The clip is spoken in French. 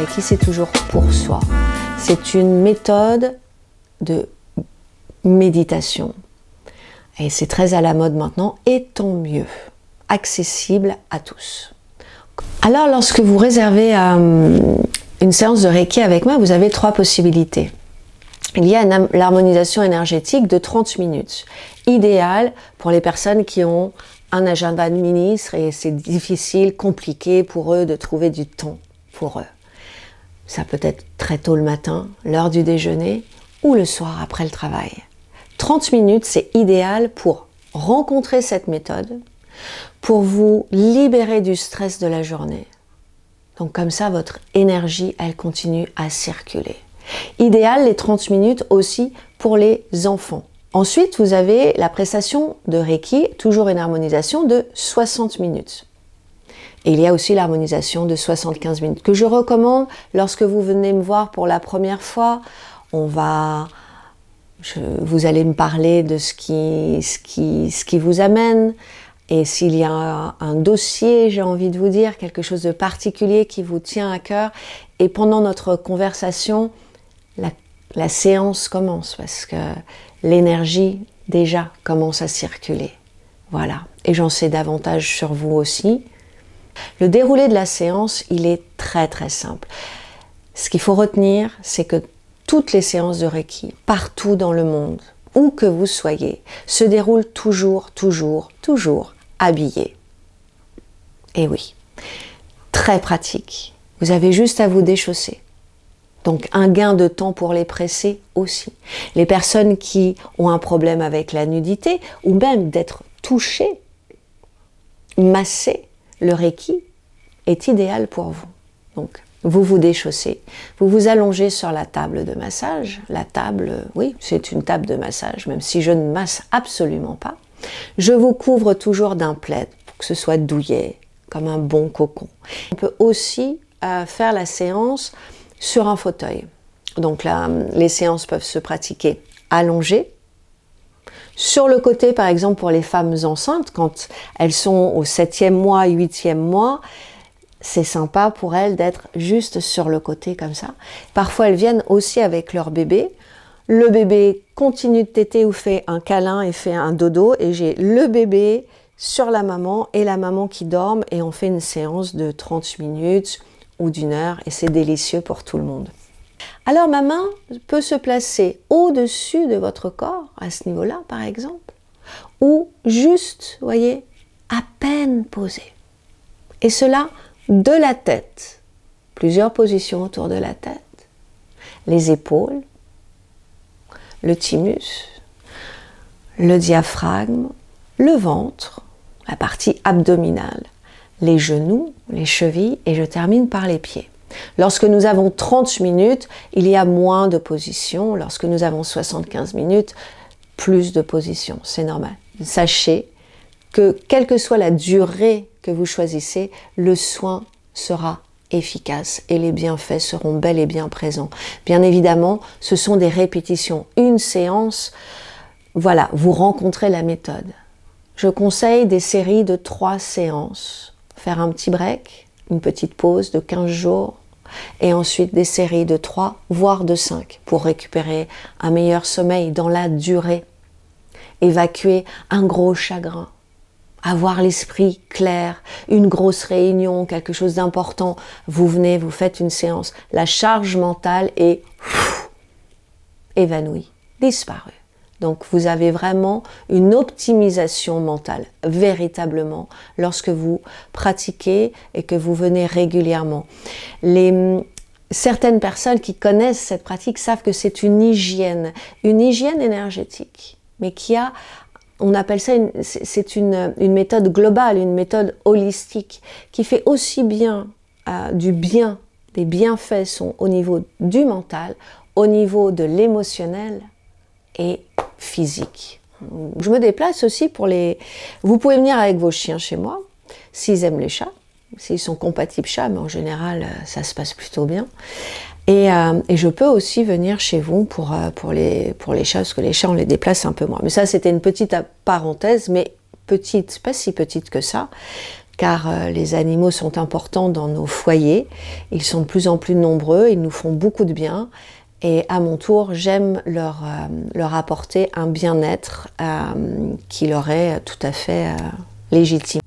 Reiki, c'est toujours pour soi. C'est une méthode de méditation. Et c'est très à la mode maintenant, et tant mieux. Accessible à tous. Alors, lorsque vous réservez une séance de Reiki avec moi, vous avez 3 possibilités. Il y a l'harmonisation énergétique de 30 minutes, idéale pour les personnes qui ont un agenda de ministre et c'est difficile, compliqué pour eux de trouver du temps pour eux. Ça peut être très tôt le matin, l'heure du déjeuner ou le soir après le travail. 30 minutes, c'est idéal pour rencontrer cette méthode, pour vous libérer du stress de la journée. Donc comme ça, votre énergie, elle continue à circuler. Idéal, les 30 minutes aussi pour les enfants. Ensuite, vous avez la prestation de Reiki, toujours une harmonisation de 60 minutes. Et il y a aussi l'harmonisation de 75 minutes, que je recommande lorsque vous venez me voir pour la première fois. Vous allez me parler de ce qui vous amène. Et s'il y a un dossier, j'ai envie de vous dire, quelque chose de particulier qui vous tient à cœur. Et pendant notre conversation, la séance commence parce que l'énergie déjà commence à circuler. Voilà. Et j'en sais davantage sur vous aussi. Le déroulé de la séance, il est très très simple. Ce qu'il faut retenir, c'est que toutes les séances de Reiki, partout dans le monde, où que vous soyez, se déroulent toujours habillées. Et oui, très pratique. Vous avez juste à vous déchausser. Donc un gain de temps pour les presser aussi. Les personnes qui ont un problème avec la nudité ou même d'être touchées, massées, le Reiki est idéal pour vous. Donc vous vous déchaussez, vous vous allongez sur la table de massage. La table, oui, c'est une table de massage, même si je ne masse absolument pas. Je vous couvre toujours d'un plaid pour que ce soit douillet, comme un bon cocon. On peut aussi faire la séance sur un fauteuil. Donc là, les séances peuvent se pratiquer allongées. Sur le côté, par exemple, pour les femmes enceintes, quand elles sont au 7e mois, 8e mois, c'est sympa pour elles d'être juste sur le côté comme ça. Parfois, elles viennent aussi avec leur bébé. Le bébé continue de téter ou fait un câlin et fait un dodo. Et j'ai le bébé sur la maman et la maman qui dorment. Et on fait une séance de 30 minutes ou d'1 heure et c'est délicieux pour tout le monde. Alors ma main peut se placer au-dessus de votre corps, à ce niveau-là par exemple, ou juste, vous voyez, à peine posée. Et cela de la tête, plusieurs positions autour de la tête, les épaules, le thymus, le diaphragme, le ventre, la partie abdominale, les genoux, les chevilles et je termine par les pieds. Lorsque nous avons 30 minutes, il y a moins de positions. Lorsque nous avons 75 minutes, plus de positions. C'est normal. Sachez que quelle que soit la durée que vous choisissez, le soin sera efficace et les bienfaits seront bel et bien présents. Bien évidemment, ce sont des répétitions. Une séance, voilà, vous rencontrez la méthode. Je conseille des séries de 3 séances. Faire un petit break, une petite pause de 15 jours et ensuite des séries de 3 voire de 5 pour récupérer un meilleur sommeil dans la durée, évacuer un gros chagrin, avoir l'esprit clair, une grosse réunion, quelque chose d'important, vous venez, vous faites une séance, la charge mentale est évanouie, disparue. Donc vous avez vraiment une optimisation mentale, véritablement, lorsque vous pratiquez et que vous venez régulièrement. Certaines personnes qui connaissent cette pratique savent que c'est une hygiène énergétique, mais on appelle ça, c'est une méthode globale, une méthode holistique, qui fait aussi bien du bien, des bienfaits sont au niveau du mental, au niveau de l'émotionnel et physique. Je me déplace aussi pour Vous pouvez venir avec vos chiens chez moi, s'ils aiment les chats, s'ils sont compatibles chats, mais en général, ça se passe plutôt bien. Et je peux aussi venir chez vous pour les chats, parce que les chats, on les déplace un peu moins. Mais ça, c'était une petite parenthèse, mais petite, pas si petite que ça. car les animaux sont importants dans nos foyers, ils sont de plus en plus nombreux, ils nous font beaucoup de bien, et à mon tour, j'aime leur apporter un bien-être qui leur est tout à fait légitime.